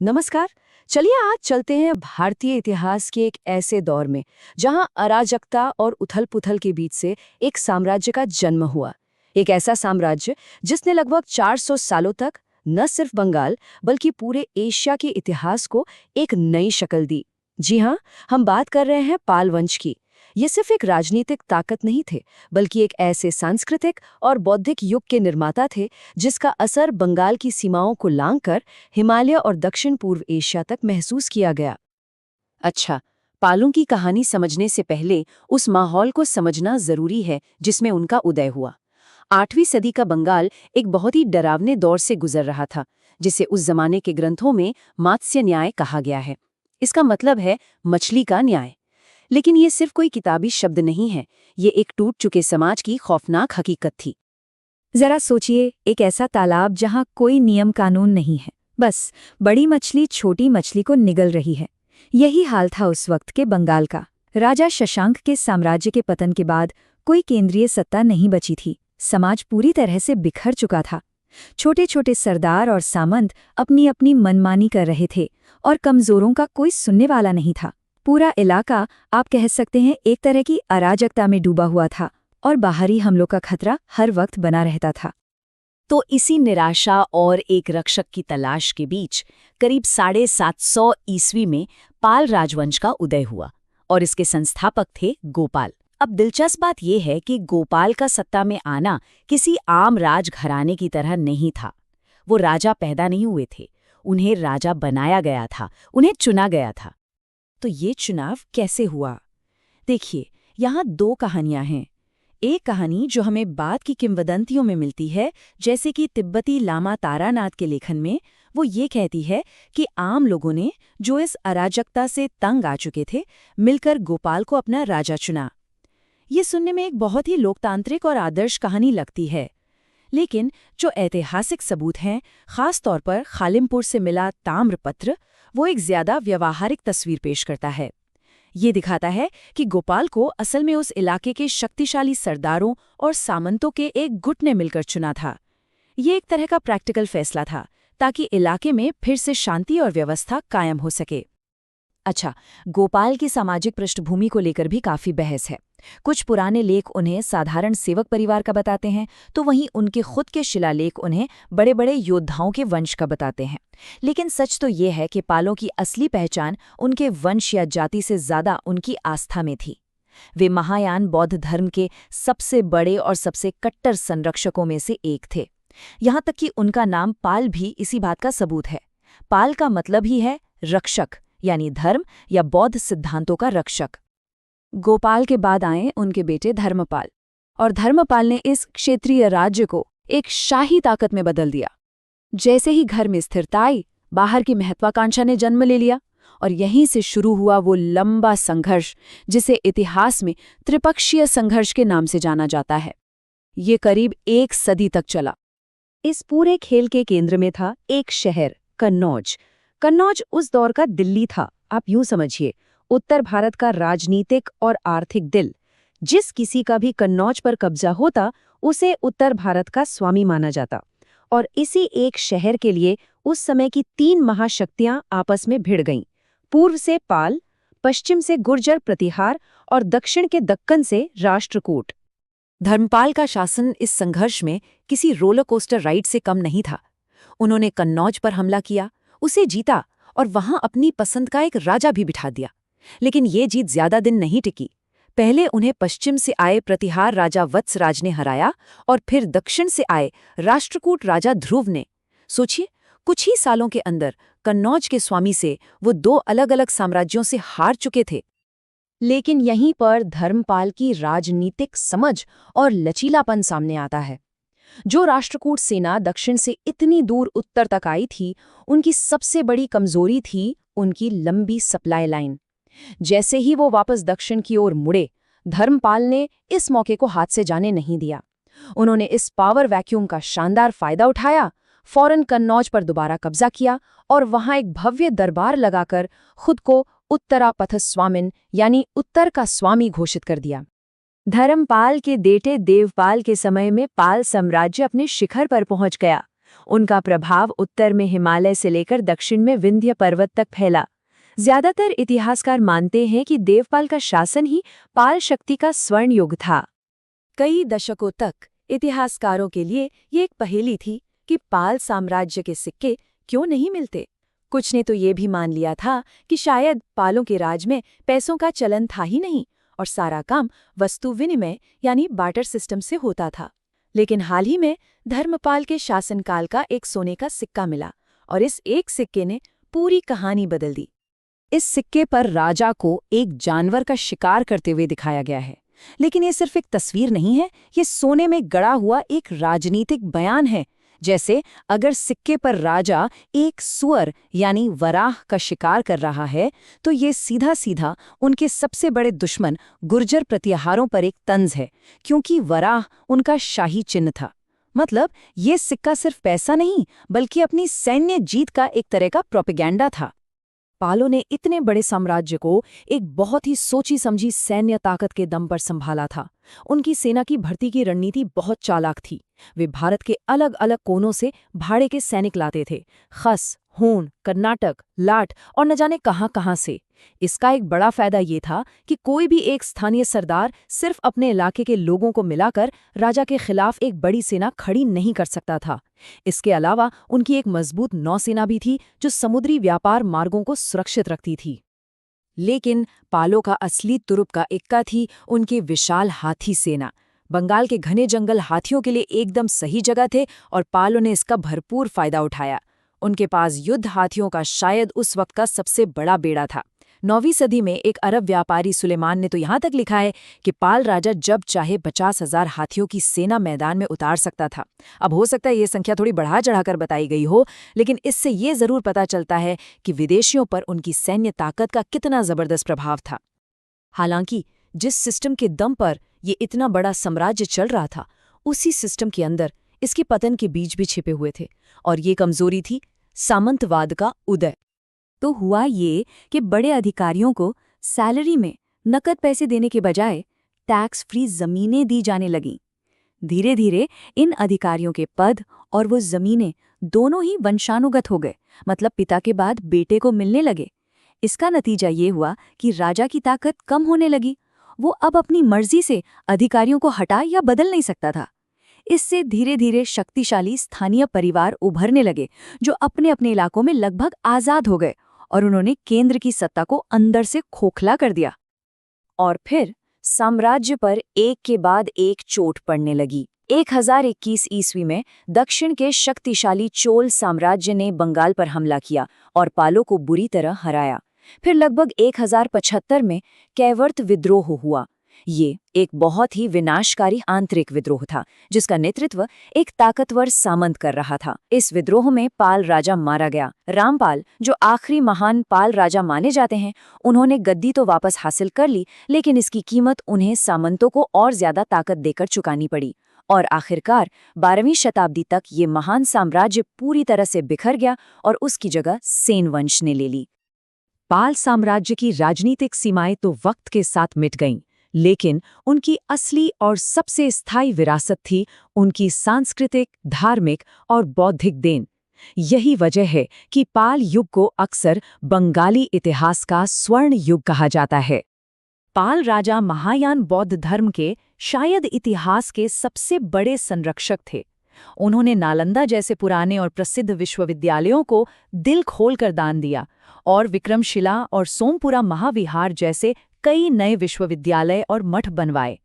नमस्कार। चलिए आज चलते हैं भारतीय इतिहास के एक ऐसे दौर में जहां अराजकता और उथल-पुथल के बीच से एक साम्राज्य का जन्म हुआ। एक ऐसा साम्राज्य जिसने लगभग 400 सालों तक न सिर्फ बंगाल बल्कि पूरे एशिया के इतिहास को एक नई शक्ल दी। जी हाँ, हम बात कर रहे हैं पाल वंश की। ये सिर्फ एक राजनीतिक ताकत नहीं थे, बल्कि एक ऐसे सांस्कृतिक और बौद्धिक युग के निर्माता थे जिसका असर बंगाल की सीमाओं को लांघकर हिमालय और दक्षिण पूर्व एशिया तक महसूस किया गया। अच्छा, पालों की कहानी समझने से पहले उस माहौल को समझना जरूरी है जिसमें उनका उदय हुआ। 8वीं सदी का बंगाल एक बहुत ही डरावने दौर से गुजर रहा था, जिसे उस जमाने के ग्रंथों में मात्स्य न्याय कहा गया है। इसका मतलब है मछली का न्याय। लेकिन ये सिर्फ कोई किताबी शब्द नहीं है, ये एक टूट चुके समाज की खौफनाक हकीकत थी। जरा सोचिए, एक ऐसा तालाब जहां कोई नियम कानून नहीं है, बस बड़ी मछली छोटी मछली को निगल रही है। यही हाल था उस वक्त के बंगाल का। राजा शशांक के साम्राज्य के पतन के बाद कोई केंद्रीय सत्ता नहीं बची थी। समाज पूरी तरह से बिखर चुका था। छोटे छोटे सरदार और सामंत अपनी अपनी मनमानी कर रहे थे और कमजोरों का कोई सुनने वाला नहीं था। पूरा इलाका, आप कह सकते हैं, एक तरह की अराजकता में डूबा हुआ था और बाहरी हमलों का खतरा हर वक्त बना रहता था। तो इसी निराशा और एक रक्षक की तलाश के बीच करीब 750 ईस्वी में पाल राजवंश का उदय हुआ और इसके संस्थापक थे गोपाल। अब दिलचस्प बात यह है कि गोपाल का सत्ता में आना किसी आम राजघराने की तरह नहीं था। वो राजा पैदा नहीं हुए थे, उन्हें राजा बनाया गया था, उन्हें चुना गया था। तो ये चुनाव कैसे हुआ? देखिए, यहाँ दो कहानियां हैं। एक कहानी जो हमें बाद की किंवदंतियों में मिलती है, जैसे कि तिब्बती लामा तारानाथ के लेखन में, वो ये कहती है कि आम लोगों ने, जो इस अराजकता से तंग आ चुके थे, मिलकर गोपाल को अपना राजा चुना। ये सुनने में एक बहुत ही लोकतांत्रिक और आदर्श कहानी लगती है, लेकिन जो ऐतिहासिक सबूत हैं, खास तौर पर खालिमपुर से मिला ताम्रपत्र, वो एक ज्यादा व्यावहारिक तस्वीर पेश करता है। ये दिखाता है कि गोपाल को असल में उस इलाके के शक्तिशाली सरदारों और सामंतों के एक गुट ने मिलकर चुना था। ये एक तरह का प्रैक्टिकल फैसला था, ताकि इलाके में फिर से शांति और व्यवस्था कायम हो सके। अच्छा, गोपाल की सामाजिक पृष्ठभूमि को लेकर भी काफी बहस है। कुछ पुराने लेख उन्हें साधारण सेवक परिवार का बताते हैं, तो वहीं उनके खुद के शिलालेख उन्हें बड़े बड़े योद्धाओं के वंश का बताते हैं। लेकिन सच तो ये है कि पालों की असली पहचान उनके वंश या जाति से ज्यादा उनकी आस्था में थी। वे महायान बौद्ध धर्म के सबसे बड़े और सबसे कट्टर संरक्षकों में से एक थे। यहाँ तक कि उनका नाम पाल भी इसी बात का सबूत है। पाल का मतलब ही है रक्षक, यानी धर्म या बौद्ध सिद्धांतों का रक्षक। गोपाल के बाद आए उनके बेटे धर्मपाल, और धर्मपाल ने इस क्षेत्रीय राज्य को एक शाही ताकत में बदल दिया। जैसे ही घर में स्थिरता आई, बाहर की महत्वाकांक्षा ने जन्म ले लिया, और यहीं से शुरू हुआ वो लंबा संघर्ष जिसे इतिहास में त्रिपक्षीय संघर्ष के नाम से जाना जाता है। ये करीब 1 सदी तक चला। इस पूरे खेल के केंद्र में था एक शहर, कन्नौज। कन्नौज उस दौर का दिल्ली था, आप यूं समझिए, उत्तर भारत का राजनीतिक और आर्थिक दिल। जिस किसी का भी कन्नौज पर कब्जा होता, उसे उत्तर भारत का स्वामी माना जाता। और इसी एक शहर के लिए उस समय की 3 महाशक्तियां आपस में भिड़ गईं। पूर्व से पाल, पश्चिम से गुर्जर प्रतिहार और दक्षिण के दक्कन से राष्ट्रकूट। धर्मपाल का शासन इस संघर्ष में किसी रोलर कोस्टर राइड से कम नहीं था। उन्होंने कन्नौज पर हमला किया, उसे जीता और वहां अपनी पसंद का एक राजा भी बिठा दिया। लेकिन ये जीत ज्यादा दिन नहीं टिकी। पहले उन्हें पश्चिम से आए प्रतिहार राजा वत्सराज ने हराया और फिर दक्षिण से आए राष्ट्रकूट राजा ध्रुव ने। सोचिए, कुछ ही सालों के अंदर कन्नौज के स्वामी से वो 2 अलग अलग साम्राज्यों से हार चुके थे। लेकिन यहीं पर धर्मपाल की राजनीतिक समझ और लचीलापन सामने आता है। जो राष्ट्रकूट सेना दक्षिण से इतनी दूर उत्तर तक आई थी, उनकी सबसे बड़ी कमजोरी थी उनकी लंबी सप्लाई लाइन। जैसे ही वो वापस दक्षिण की ओर मुड़े, धर्मपाल ने इस मौके को हाथ से जाने नहीं दिया। उन्होंने इस पावर वैक्यूम का शानदार फायदा उठाया, फौरन कन्नौज पर दोबारा कब्जा किया और वहां एक भव्य दरबार लगाकर खुद को उत्तरापथस्वामिन यानी उत्तर का स्वामी घोषित कर दिया। धर्मपाल के बेटे देवपाल के समय में पाल साम्राज्य अपने शिखर पर पहुंच गया। उनका प्रभाव उत्तर में हिमालय से लेकर दक्षिण में विंध्य पर्वत तक फैला। ज्यादातर इतिहासकार मानते हैं कि देवपाल का शासन ही पाल शक्ति का स्वर्ण युग था। कई दशकों तक इतिहासकारों के लिए ये एक पहेली थी कि पाल साम्राज्य के सिक्के क्यों नहीं मिलते। कुछ ने तो ये भी मान लिया था कि शायद पालों के राज में पैसों का चलन था ही नहीं और सारा काम वस्तु विनिमय यानी बार्टर सिस्टम से होता था। लेकिन हाल ही में धर्मपाल के शासनकाल का एक सोने का सिक्का मिला और इस एक सिक्के ने पूरी कहानी बदल दी। इस सिक्के पर राजा को एक जानवर का शिकार करते हुए दिखाया गया है, लेकिन ये सिर्फ एक तस्वीर नहीं है, ये सोने में गड़ा हुआ एक राजनीतिक बयान है। जैसे अगर सिक्के पर राजा एक सुअर यानी वराह का शिकार कर रहा है, तो ये सीधा सीधा उनके सबसे बड़े दुश्मन गुर्जर प्रतिहारों पर एक तंज है, क्योंकि वराह उनका शाही चिन्ह था। मतलब ये सिक्का सिर्फ पैसा नहीं, बल्कि अपनी सैन्य जीत का एक तरह का प्रोपेगेंडा था। पालों ने इतने बड़े साम्राज्य को एक बहुत ही सोची समझी सैन्य ताकत के दम पर संभाला था। उनकी सेना की भर्ती की रणनीति बहुत चालाक थी। वे भारत के अलग अलग कोनों से भाड़े के सैनिक लाते थे, खस, हूण, कर्नाटक, लाट और न जाने कहां से। इसका एक बड़ा फायदा ये था कि कोई भी एक स्थानीय सरदार सिर्फ अपने इलाके के लोगों को मिलाकर राजा के खिलाफ एक बड़ी सेना खड़ी नहीं कर सकता था। इसके अलावा उनकी एक मजबूत नौसेना भी थी जो समुद्री व्यापार मार्गों को सुरक्षित रखती थी। लेकिन पालों का असली तुरुप का इक्का थी उनकी विशाल हाथी सेना। बंगाल के घने जंगल हाथियों के लिए एकदम सही जगह थे और पालों ने इसका भरपूर फायदा उठाया। उनके पास युद्ध हाथियों का शायद उस वक्त का सबसे बड़ा बेड़ा था। 9वीं सदी में एक अरब व्यापारी सुलेमान ने तो यहाँ तक लिखा है कि पाल राजा जब चाहे 50,000 हाथियों की सेना मैदान में उतार सकता था। अब हो सकता है ये संख्या थोड़ी बढ़ा चढ़ाकर बताई गई हो, लेकिन इससे ये जरूर पता चलता है कि विदेशियों पर उनकी सैन्य ताकत का कितना जबरदस्त प्रभाव था। हालांकि जिस सिस्टम के दम पर ये इतना बड़ा साम्राज्य चल रहा था, उसी सिस्टम के अंदर इसके पतन के बीज भी छिपे हुए थे, और ये कमजोरी थी सामंतवाद का उदय। तो हुआ ये कि बड़े अधिकारियों को सैलरी में नकद पैसे देने के बजाय टैक्स फ्री जमीनें दी जाने लगीं। धीरे धीरे इन अधिकारियों के पद और वो जमीनें दोनों ही वंशानुगत हो गए, मतलब पिता के बाद बेटे को मिलने लगे। इसका नतीजा ये हुआ कि राजा की ताकत कम होने लगी। वो अब अपनी मर्जी से अधिकारियों को हटा या बदल नहीं सकता था। इससे धीरे धीरे शक्तिशाली स्थानीय परिवार उभरने लगे जो अपने अपने इलाकों में लगभग आजाद हो गए, और उन्होंने केंद्र की सत्ता को अंदर से खोखला कर दिया। और फिर साम्राज्य पर एक के बाद एक चोट पड़ने लगी। 1021 ईस्वी में दक्षिण के शक्तिशाली चोल साम्राज्य ने बंगाल पर हमला किया और पालों को बुरी तरह हराया। फिर लगभग 1075 में कैवर्त विद्रोह हुआ। ये एक बहुत ही विनाशकारी आंतरिक विद्रोह था जिसका नेतृत्व एक ताकतवर सामंत कर रहा था। इस विद्रोह में पाल राजा मारा गया। रामपाल, जो आखिरी महान पाल राजा माने जाते हैं, उन्होंने गद्दी तो वापस हासिल कर ली, लेकिन इसकी कीमत उन्हें सामंतों को और ज्यादा ताकत देकर चुकानी पड़ी। और आखिरकार 12वीं शताब्दी तक ये महान साम्राज्य पूरी तरह से बिखर गया और उसकी जगह सेन वंश ने ले ली। पाल साम्राज्य की राजनीतिक सीमाएं तो वक्त के साथ मिट गईं, लेकिन उनकी असली और सबसे स्थायी विरासत थी उनकी सांस्कृतिक, धार्मिक और बौद्धिक देन। यही वजह है कि पाल युग को अक्सर बंगाली इतिहास का स्वर्ण युग कहा जाता है। पाल राजा महायान बौद्ध धर्म के शायद इतिहास के सबसे बड़े संरक्षक थे। उन्होंने नालंदा जैसे पुराने और प्रसिद्ध विश्वविद्यालयों को दिल खोलकर दान दिया और विक्रमशिला और सोमपुरा महाविहार जैसे कई नए विश्वविद्यालय और मठ बनवाए।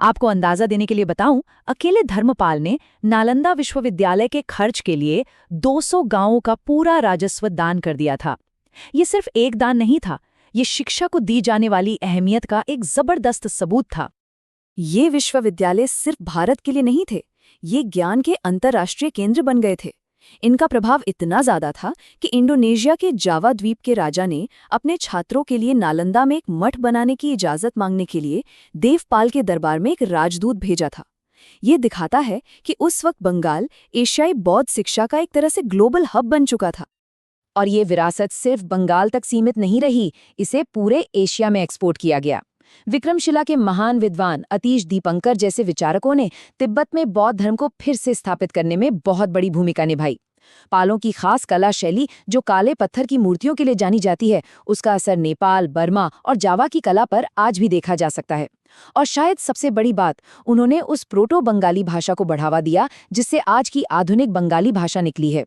आपको अंदाजा देने के लिए बताऊं, अकेले धर्मपाल ने नालंदा विश्वविद्यालय के खर्च के लिए 200 गांवों का पूरा राजस्व दान कर दिया था। ये सिर्फ एक दान नहीं था, ये शिक्षा को दी जाने वाली अहमियत का एक जबरदस्त सबूत था। ये विश्वविद्यालय सिर्फ भारत के लिए नहीं थे, ये ज्ञान के अंतर्राष्ट्रीय केंद्र बन गए थे। इनका प्रभाव इतना ज्यादा था कि इंडोनेशिया के जावा द्वीप के राजा ने अपने छात्रों के लिए नालंदा में एक मठ बनाने की इजाजत मांगने के लिए देवपाल के दरबार में एक राजदूत भेजा था। ये दिखाता है कि उस वक्त बंगाल एशियाई बौद्ध शिक्षा का एक तरह से ग्लोबल हब बन चुका था। और ये विरासत सिर्फ बंगाल तक सीमित नहीं रही, इसे पूरे एशिया में एक्सपोर्ट किया गया। विक्रमशिला के महान विद्वान अतीश दीपंकर जैसे विचारकों ने तिब्बत में बौद्ध धर्म को फिर से स्थापित करने में बहुत बड़ी भूमिका निभाई। पालों की खास कला शैली जो काले पत्थर की मूर्तियों के लिए जानी जाती है, उसका असर नेपाल, बर्मा और जावा की कला पर आज भी देखा जा सकता है। और शायद सबसे बड़ी बात, उन्होंने उस प्रोटो बंगाली भाषा को बढ़ावा दिया जिससे आज की आधुनिक बंगाली भाषा निकली है।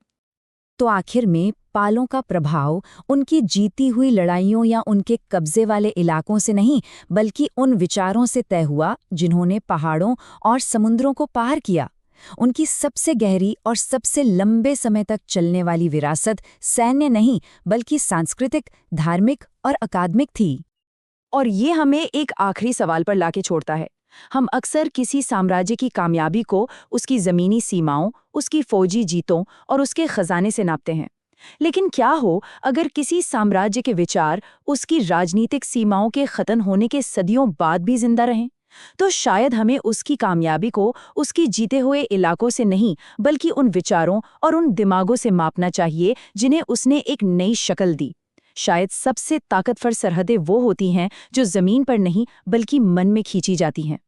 तो आखिर में पालों का प्रभाव उनकी जीती हुई लड़ाइयों या उनके कब्जे वाले इलाकों से नहीं, बल्कि उन विचारों से तय हुआ जिन्होंने पहाड़ों और समुद्रों को पार किया। उनकी सबसे गहरी और सबसे लंबे समय तक चलने वाली विरासत सैन्य नहीं, बल्कि सांस्कृतिक, धार्मिक और अकादमिक थी। और ये हमें एक आखिरी सवाल पर लाके छोड़ता है। हम अक्सर किसी साम्राज्य की कामयाबी को उसकी ज़मीनी सीमाओं, उसकी फौजी जीतों और उसके खजाने से नापते हैं। लेकिन क्या हो अगर किसी साम्राज्य के विचार उसकी राजनीतिक सीमाओं के खत्म होने के सदियों बाद भी जिंदा रहें? तो शायद हमें उसकी कामयाबी को उसकी जीते हुए इलाकों से नहीं, बल्कि उन विचारों और उन दिमागों से मापना चाहिए जिन्हें उसने एक नई शक्ल दी। शायद सबसे ताकतवर सरहदें वो होती हैं जो ज़मीन पर नहीं, बल्कि मन में खींची जाती हैं।